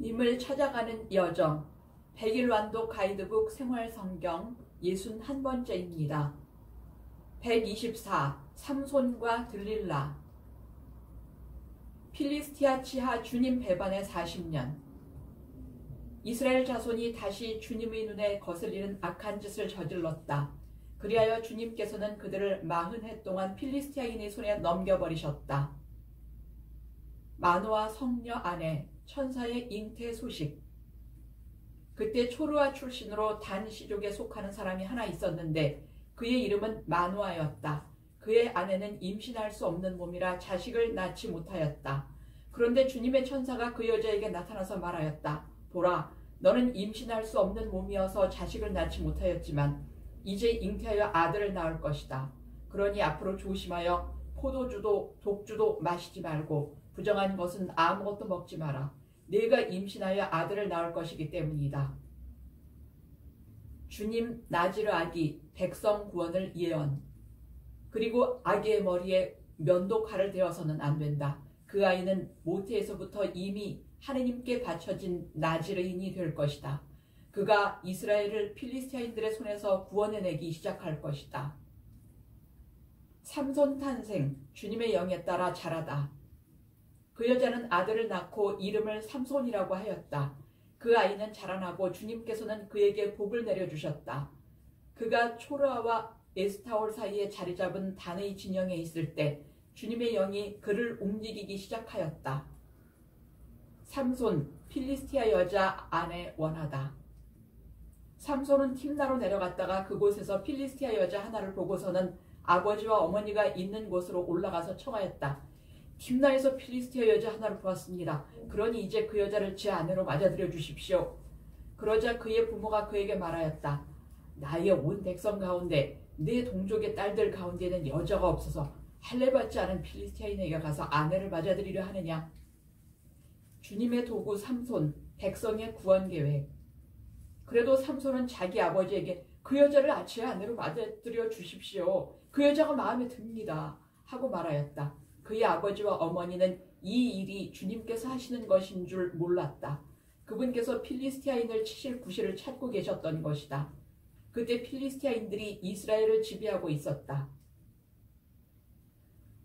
님을 찾아가는 여정 100일 완독 가이드북 생활성경 61번째입니다. 124. 삼손과 들릴라. 필리스티아 치하 주님 배반의 40년. 이스라엘 자손이 다시 주님의 눈에 거슬리는 악한 짓을 저질렀다. 그리하여 주님께서는 그들을 40해 동안 필리스티아인의 손에 넘겨버리셨다. 마노아 성녀 아내 천사의 잉태 소식. 그때 초르아 출신으로 단 시족에 속하는 사람이 하나 있었는데 그의 이름은 마노아였다. 그의 아내는 임신할 수 없는 몸이라 자식을 낳지 못하였다. 그런데 주님의 천사가 그 여자에게 나타나서 말하였다. 보라, 너는 임신할 수 없는 몸이어서 자식을 낳지 못하였지만 이제 잉태하여 아들을 낳을 것이다. 그러니 앞으로 조심하여 포도주도 독주도 마시지 말고 부정한 것은 아무것도 먹지 마라. 네가 임신하여 아들을 낳을 것이기 때문이다. 주님 나지르 아기 백성 구원을 예언. 그리고 아기의 머리에 면도칼을 대어서는 안 된다. 그 아이는 모태에서부터 이미 하느님께 바쳐진 나지르인이 될 것이다. 그가 이스라엘을 필리스티아인들의 손에서 구원해내기 시작할 것이다. 삼손 탄생. 주님의 영에 따라 자라다. 그 여자는 아들을 낳고 이름을 삼손이라고 하였다. 그 아이는 자라나고 주님께서는 그에게 복을 내려주셨다. 그가 초르아와 에스타올 사이에 자리 잡은 단의 진영에 있을 때 주님의 영이 그를 움직이기 시작하였다. 삼손, 필리스티아 여자 아내 원하다. 삼손은 팀나로 내려갔다가 그곳에서 필리스티아 여자 하나를 보고서는 아버지와 어머니가 있는 곳으로 올라가서 청하였다. 팀나에서 필리스티아 여자 하나를 보았습니다. 그러니 이제 그 여자를 제 아내로 맞아들여 주십시오. 그러자 그의 부모가 그에게 말하였다. 나의 온 백성 가운데 내 동족의 딸들 가운데는 여자가 없어서 할례받지 않은 필리스티아인에게 가서 아내를 맞아들이려 하느냐. 주님의 도구 삼손, 백성의 구원 계획. 그래도 삼손은 자기 아버지에게 그 여자를 제 아내로 맞아들여 주십시오. 그 여자가 마음에 듭니다. 하고 말하였다. 그의 아버지와 어머니는 이 일이 주님께서 하시는 것인 줄 몰랐다. 그분께서 필리스티아인을 치실 구실을 찾고 계셨던 것이다. 그때 필리스티아인들이 이스라엘을 지배하고 있었다.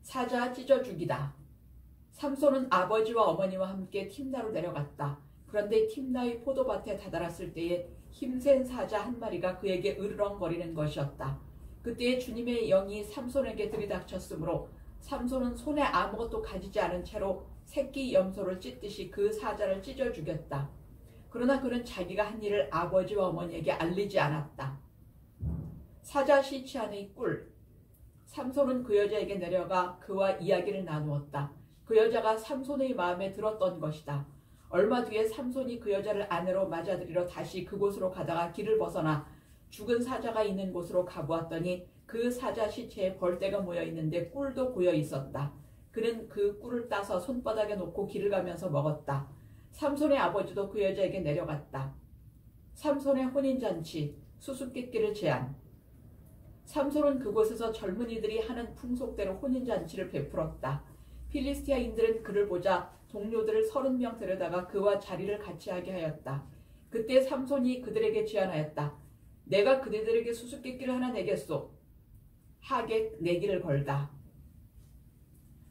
사자 찢어 죽이다. 삼손은 아버지와 어머니와 함께 팀나로 내려갔다. 그런데 팀나의 포도밭에 다다랐을 때에 힘센 사자 한 마리가 그에게 으르렁거리는 것이었다. 그때 주님의 영이 삼손에게 들이닥쳤으므로 삼손은 손에 아무것도 가지지 않은 채로 새끼 염소를 찢듯이 그 사자를 찢어 죽였다. 그러나 그는 자기가 한 일을 아버지와 어머니에게 알리지 않았다. 사자 시치 안의 꿀. 삼손은 그 여자에게 내려가 그와 이야기를 나누었다. 그 여자가 삼손의 마음에 들었던 것이다. 얼마 뒤에 삼손이 그 여자를 아내로 맞아들이러 다시 그곳으로 가다가 길을 벗어나 죽은 사자가 있는 곳으로 가보았더니 그 사자 시체에 벌떼가 모여 있는데 꿀도 고여 있었다. 그는 그 꿀을 따서 손바닥에 놓고 길을 가면서 먹었다. 삼손의 아버지도 그 여자에게 내려갔다. 삼손의 혼인잔치, 수수께끼를 제안. 삼손은 그곳에서 젊은이들이 하는 풍속대로 혼인잔치를 베풀었다. 필리스티아인들은 그를 보자 동료들을 30명 데려다가 그와 자리를 같이 하게 하였다. 그때 삼손이 그들에게 제안하였다. 내가 그대들에게 수수께끼를 하나 내겠소. 하객 내기를 걸다.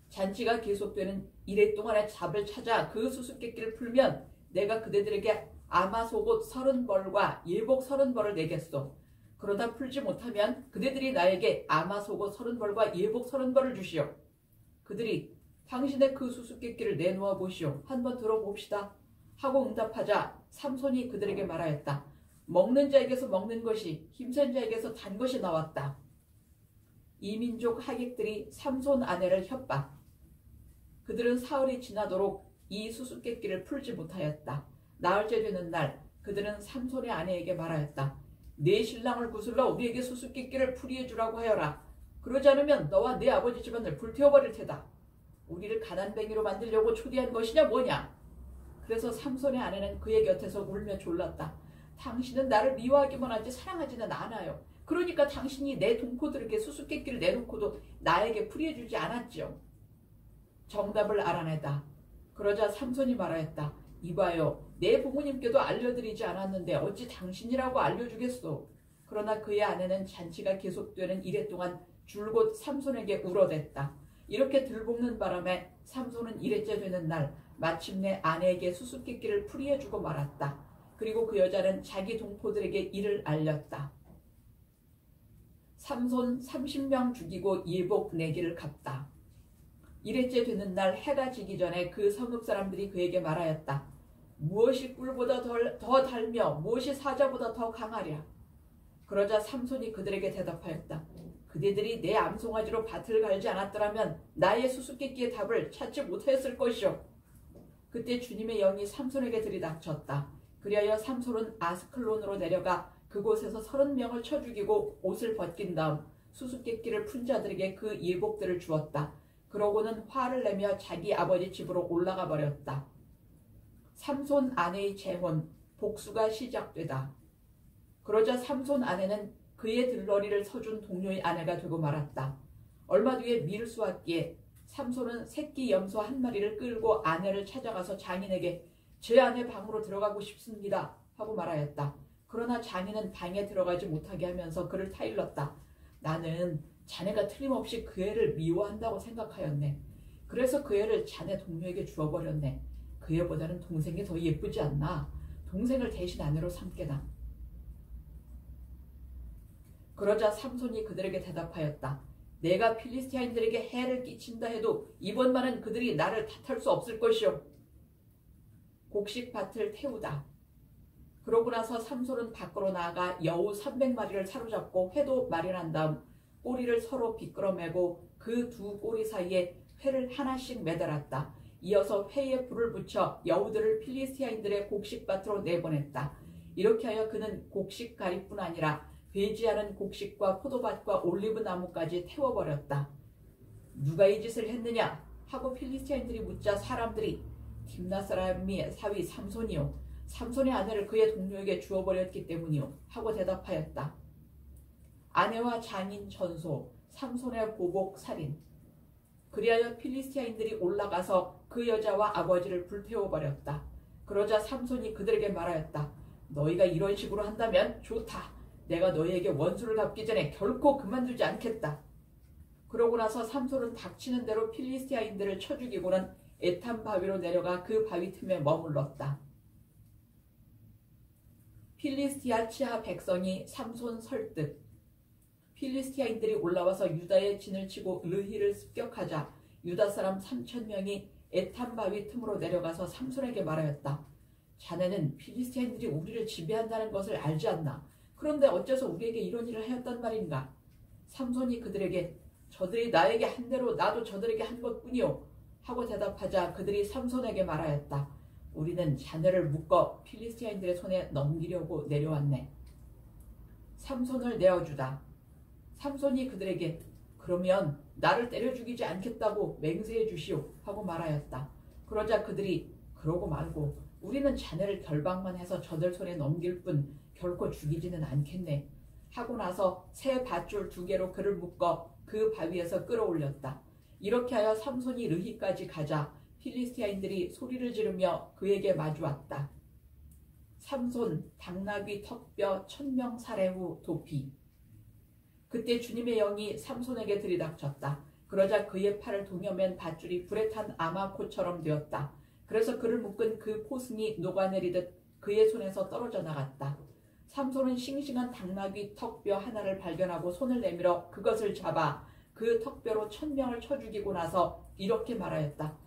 잔치가 계속되는 이래 동안의 잡을 찾아 그 수수께끼를 풀면 내가 그대들에게 아마속옷 30벌과 예복 30벌을 내겠소. 그러다 풀지 못하면 그대들이 나에게 아마속옷 30벌과 예복 30벌을 주시오. 그들이 당신의 그 수수께끼를 내놓아 보시오. 한번 들어봅시다. 하고 응답하자 삼손이 그들에게 말하였다. 먹는 자에게서 먹는 것이 힘센 자에게서 단 것이 나왔다. 이민족 하객들이 삼손 아내를 협박. 그들은 사흘이 지나도록 이 수수께끼를 풀지 못하였다. 나흘째 되는 날 그들은 삼손의 아내에게 말하였다. 내 신랑을 구슬러 우리에게 수수께끼를 풀이해 주라고 하여라. 그러지 않으면 너와 네 아버지 집안을 불태워버릴 테다. 우리를 가난뱅이로 만들려고 초대한 것이냐 뭐냐. 그래서 삼손의 아내는 그의 곁에서 울며 졸랐다. 당신은 나를 미워하기만 하지 사랑하지는 않아요. 그러니까 당신이 내 동포들에게 수수께끼를 내놓고도 나에게 풀이해주지 않았죠. 정답을 알아내다. 그러자 삼손이 말하였다. 이봐요. 내 부모님께도 알려드리지 않았는데 어찌 당신이라고 알려주겠소. 그러나 그의 아내는 잔치가 계속되는 이래 동안 줄곧 삼손에게 울어댔다. 이렇게 들볶는 바람에 삼손은 이래째 되는 날 마침내 아내에게 수수께끼를 풀이해주고 말았다. 그리고 그 여자는 자기 동포들에게 이를 알렸다. 삼손 30명 죽이고 일복 내기를 갚다. 이래째 되는 날 해가 지기 전에 그 성읍 사람들이 그에게 말하였다. 무엇이 꿀보다 더 달며 무엇이 사자보다 더 강하랴. 그러자 삼손이 그들에게 대답하였다. 그대들이 내 암송아지로 밭을 갈지 않았더라면 나의 수수께끼의 답을 찾지 못하였을 것이오. 그때 주님의 영이 삼손에게 들이닥쳤다. 그리하여 삼손은 아스클론으로 내려가 그곳에서 30명을 쳐 죽이고 옷을 벗긴 다음 수수께끼를 푼 자들에게 그 일복들을 주었다. 그러고는 화를 내며 자기 아버지 집으로 올라가 버렸다. 삼손 아내의 재혼, 복수가 시작되다. 그러자 삼손 아내는 그의 들러리를 서준 동료의 아내가 되고 말았다. 얼마 뒤에 밀을 쏘았기에 삼손은 새끼 염소 한 마리를 끌고 아내를 찾아가서 장인에게 제 아내 방으로 들어가고 싶습니다 하고 말하였다. 그러나 장인은 방에 들어가지 못하게 하면서 그를 타일렀다. 나는 자네가 틀림없이 그 애를 미워한다고 생각하였네. 그래서 그 애를 자네 동료에게 주어버렸네. 그 애보다는 동생이 더 예쁘지 않나? 동생을 대신 아내로 삼게나. 그러자 삼손이 그들에게 대답하였다. 내가 필리스티아인들에게 해를 끼친다 해도 이번만은 그들이 나를 탓할 수 없을 것이오. 곡식밭을 태우다. 그러고 나서 삼손은 밖으로 나아가 여우 300마리를 사로잡고 회도 마련한 다음 꼬리를 서로 비끄러매고 그 두 꼬리 사이에 회를 하나씩 매달았다. 이어서 회에 불을 붙여 여우들을 필리스티아인들의 곡식밭으로 내보냈다. 이렇게 하여 그는 곡식가리뿐 아니라 배지하는 곡식과 포도밭과 올리브 나무까지 태워버렸다. 누가 이 짓을 했느냐 하고 필리스티아인들이 묻자 사람들이 팀나 사람이 사위 삼손이요. 삼손의 아내를 그의 동료에게 주어버렸기 때문이요 하고 대답하였다. 아내와 장인 전소, 삼손의 보복 살인. 그리하여 필리스티아인들이 올라가서 그 여자와 아버지를 불태워버렸다. 그러자 삼손이 그들에게 말하였다. 너희가 이런 식으로 한다면 좋다. 내가 너희에게 원수를 갚기 전에 결코 그만두지 않겠다. 그러고 나서 삼손은 닥치는 대로 필리스티아인들을 쳐 죽이고는 에탄 바위로 내려가 그 바위 틈에 머물렀다. 필리스티아 치하 백성이 삼손 설득. 필리스티아인들이 올라와서 유다의 진을 치고 르히를 습격하자 유다 사람 3,000명이 에탄 바위 틈으로 내려가서 삼손에게 말하였다. 자네는 필리스티아인들이 우리를 지배한다는 것을 알지 않나? 그런데 어째서 우리에게 이런 일을 하였단 말인가? 삼손이 그들에게 저들이 나에게 한 대로 나도 저들에게 한 것뿐이요 하고 대답하자 그들이 삼손에게 말하였다. 우리는 자네를 묶어 필리스티아인들의 손에 넘기려고 내려왔네. 삼손을 내어주다. 삼손이 그들에게 그러면 나를 때려 죽이지 않겠다고 맹세해 주시오 하고 말하였다. 그러자 그들이 그러고 말고 우리는 자네를 결박만 해서 저들 손에 넘길 뿐 결코 죽이지는 않겠네 하고 나서 새 밧줄 2개로 그를 묶어 그 바위에서 끌어올렸다. 이렇게 하여 삼손이 르히까지 가자 필리스티아인들이 소리를 지르며 그에게 마주왔다. 삼손 당나귀 턱뼈 1000명 살해 후 도피. 그때 주님의 영이 삼손에게 들이닥쳤다. 그러자 그의 팔을 동여맨 밧줄이 불에 탄 아마코처럼 되었다. 그래서 그를 묶은 그 포승이 녹아내리듯 그의 손에서 떨어져 나갔다. 삼손은 싱싱한 당나귀 턱뼈 하나를 발견하고 손을 내밀어 그것을 잡아 그 턱뼈로 1000명을 쳐 죽이고 나서 이렇게 말하였다.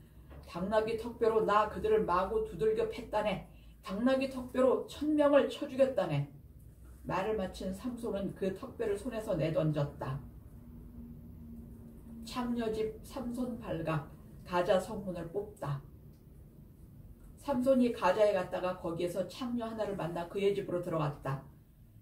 당나귀 턱뼈로 나 그들을 마구 두들겨 팼다네. 당나귀 턱뼈로 1000명을 쳐 죽였다네. 말을 마친 삼손은 그 턱뼈를 손에서 내던졌다. 창녀집 삼손 발각 가자 성문을 뽑다. 삼손이 가자에 갔다가 거기에서 창녀 하나를 만나 그의 집으로 들어갔다.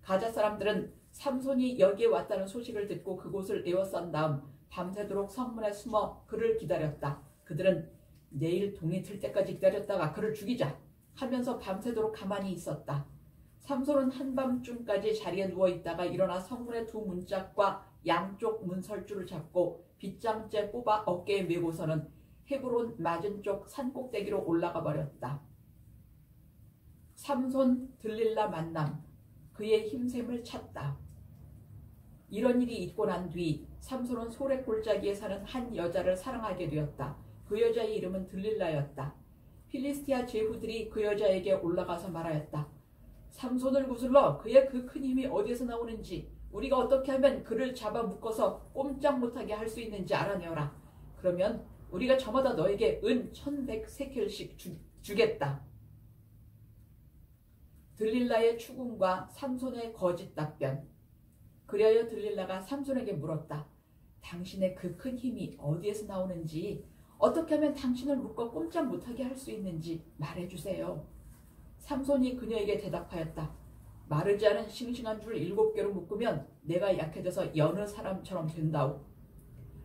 가자 사람들은 삼손이 여기에 왔다는 소식을 듣고 그곳을 에워싼 다음 밤새도록 성문에 숨어 그를 기다렸다. 그들은 내일 동이 틀 때까지 기다렸다가 그를 죽이자 하면서 밤새도록 가만히 있었다. 삼손은 한밤중까지 자리에 누워있다가 일어나 성문의 2 문짝과 양쪽 문설줄을 잡고 빗장째 뽑아 어깨에 메고서는 헤브론 맞은쪽 산꼭대기로 올라가 버렸다. 삼손 들릴라 만남, 그의 힘샘을 찾다. 이런 일이 있고 난 뒤 삼손은 소래 골짜기에 사는 한 여자를 사랑하게 되었다. 그 여자의 이름은 들릴라였다. 필리스티아 제후들이 그 여자에게 올라가서 말하였다. 삼손을 구슬러 그의 그 큰 힘이 어디에서 나오는지, 우리가 어떻게 하면 그를 잡아 묶어서 꼼짝 못하게 할 수 있는지 알아내어라. 그러면 우리가 저마다 너에게 은 1100세켈씩 주겠다. 들릴라의 추궁과 삼손의 거짓 답변. 그리하여 들릴라가 삼손에게 물었다. 당신의 그 큰 힘이 어디에서 나오는지, 어떻게 하면 당신을 묶어 꼼짝 못하게 할 수 있는지 말해주세요. 삼손이 그녀에게 대답하였다. 마르지 않은 싱싱한 줄 7개로 묶으면 내가 약해져서 여느 사람처럼 된다오.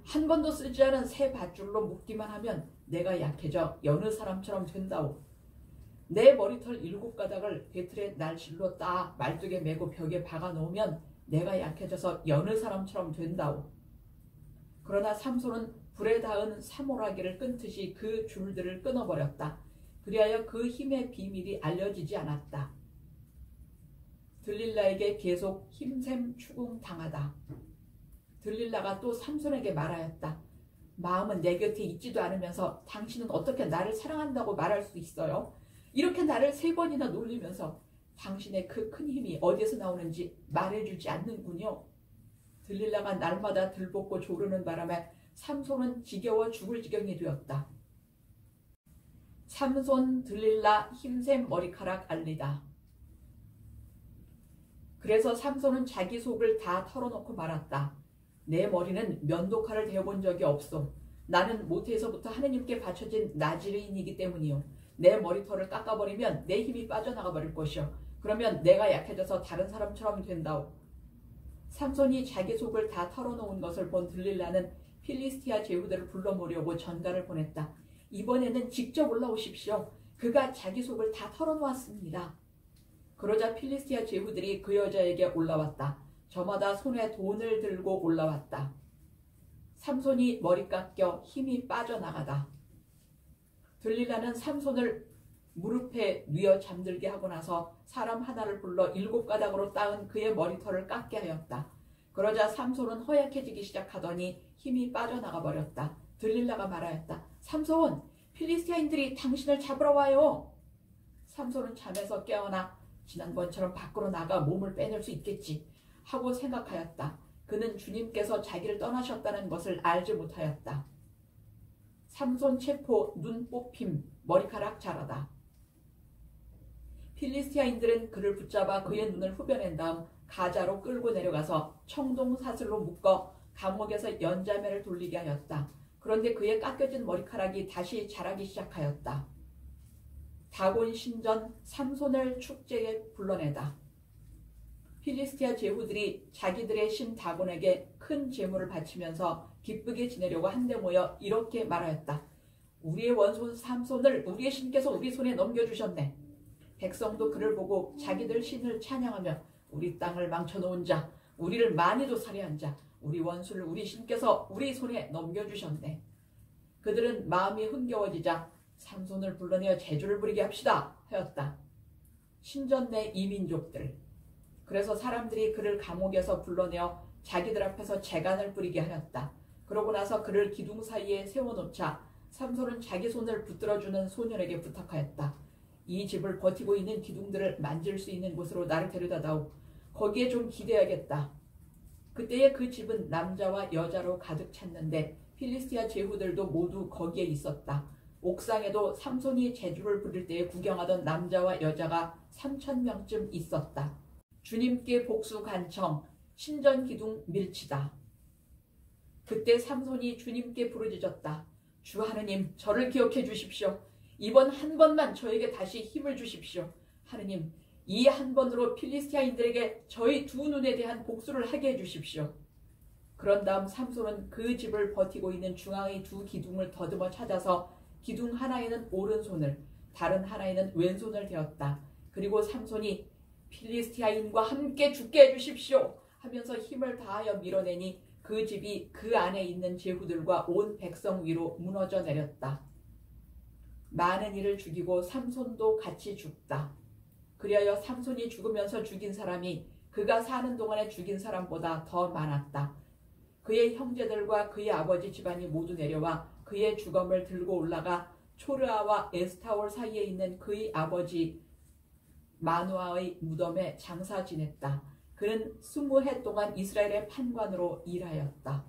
한 번도 쓰지 않은 새 밧줄로 묶기만 하면 내가 약해져 여느 사람처럼 된다오. 내 머리털 7가닥을 배틀의 날실로 따 말뚝에 메고 벽에 박아 놓으면 내가 약해져서 여느 사람처럼 된다오. 그러나 삼손은 불에 닿은 사모라기를 끊듯이 그 줄들을 끊어버렸다. 그리하여 그 힘의 비밀이 알려지지 않았다. 들릴라에게 계속 힘샘 추궁당하다. 들릴라가 또 삼손에게 말하였다. 마음은 내 곁에 있지도 않으면서 당신은 어떻게 나를 사랑한다고 말할 수 있어요? 이렇게 나를 3번이나 놀리면서 당신의 그 큰 힘이 어디에서 나오는지 말해주지 않는군요. 들릴라가 날마다 들볶고 조르는 바람에 삼손은 지겨워 죽을 지경이 되었다. 삼손 들릴라 힘샘 머리카락 알리다. 그래서 삼손은 자기 속을 다 털어놓고 말았다. 내 머리는 면도칼을 대어본 적이 없소. 나는 모태에서부터 하느님께 바쳐진 나지르인이기 때문이요. 내 머리털을 깎아버리면 내 힘이 빠져나가 버릴 것이요. 그러면 내가 약해져서 다른 사람처럼 된다오. 삼손이 자기 속을 다 털어놓은 것을 본 들릴라는 필리스티아 제후들을 불러 모으려고 전가를 보냈다. 이번에는 직접 올라오십시오. 그가 자기 속을 다 털어놓았습니다. 그러자 필리스티아 제후들이 그 여자에게 올라왔다. 저마다 손에 돈을 들고 올라왔다. 삼손이 머리 깎여 힘이 빠져나가다. 들릴라는 삼손을 무릎에 뉘어 잠들게 하고 나서 사람 하나를 불러 7가닥으로 따은 그의 머리털을 깎게 하였다. 그러자 삼손은 허약해지기 시작하더니 힘이 빠져나가 버렸다. 들릴라가 말하였다. 삼손, 필리스티아인들이 당신을 잡으러 와요. 삼손은 잠에서 깨어나 지난번처럼 밖으로 나가 몸을 빼낼 수 있겠지 하고 생각하였다. 그는 주님께서 자기를 떠나셨다는 것을 알지 못하였다. 삼손 체포, 눈 뽑힘, 머리카락 자라다. 필리스티아인들은 그를 붙잡아 그의 눈을 후벼낸 다음 가자로 끌고 내려가서 청동사슬로 묶어 감옥에서 연자매를 돌리게 하였다. 그런데 그의 깎여진 머리카락이 다시 자라기 시작하였다. 다곤 신전 삼손을 축제에 불러내다. 필리스티아 제후들이 자기들의 신 다곤에게 큰 제물을 바치면서 기쁘게 지내려고 한데 모여 이렇게 말하였다. 우리의 원손 삼손을 우리의 신께서 우리 손에 넘겨주셨네. 백성도 그를 보고 자기들 신을 찬양하며 우리 땅을 망쳐놓은 자, 우리를 많이도 살해한 자, 우리 원수를 우리 신께서 우리 손에 넘겨주셨네. 그들은 마음이 흥겨워지자 삼손을 불러내어 제주를 부리게 합시다 하였다. 신전 내 이민족들. 그래서 사람들이 그를 감옥에서 불러내어 자기들 앞에서 재간을 뿌리게 하였다. 그러고 나서 그를 기둥 사이에 세워놓자 삼손은 자기 손을 붙들어주는 소년에게 부탁하였다. 이 집을 버티고 있는 기둥들을 만질 수 있는 곳으로 나를 데려다다오. 거기에 좀 기대야겠다. 그때의 그 집은 남자와 여자로 가득 찼는데 필리스티아 제후들도 모두 거기에 있었다. 옥상에도 삼손이 제주를 부릴 때에 구경하던 남자와 여자가 3,000명쯤 있었다. 주님께 복수 간청, 신전 기둥 밀치다. 그때 삼손이 주님께 부르짖었다. 주 하느님, 저를 기억해 주십시오. 이번 한 번만 저에게 다시 힘을 주십시오. 하느님, 이 한 번으로 필리스티아인들에게 저희 두 눈에 대한 복수를 하게 해주십시오. 그런 다음 삼손은 그 집을 버티고 있는 중앙의 두 기둥을 더듬어 찾아서 기둥 하나에는 오른손을, 다른 하나에는 왼손을 대었다. 그리고 삼손이 필리스티아인과 함께 죽게 해주십시오 하면서 힘을 다하여 밀어내니 그 집이 그 안에 있는 제후들과 온 백성 위로 무너져 내렸다. 많은 이를 죽이고 삼손도 같이 죽다. 그리하여 삼손이 죽으면서 죽인 사람이 그가 사는 동안에 죽인 사람보다 더 많았다. 그의 형제들과 그의 아버지 집안이 모두 내려와 그의 주검을 들고 올라가 초르아와 에스타올 사이에 있는 그의 아버지 마누아의 무덤에 장사 지냈다. 그는 20해 동안 이스라엘의 판관으로 일하였다.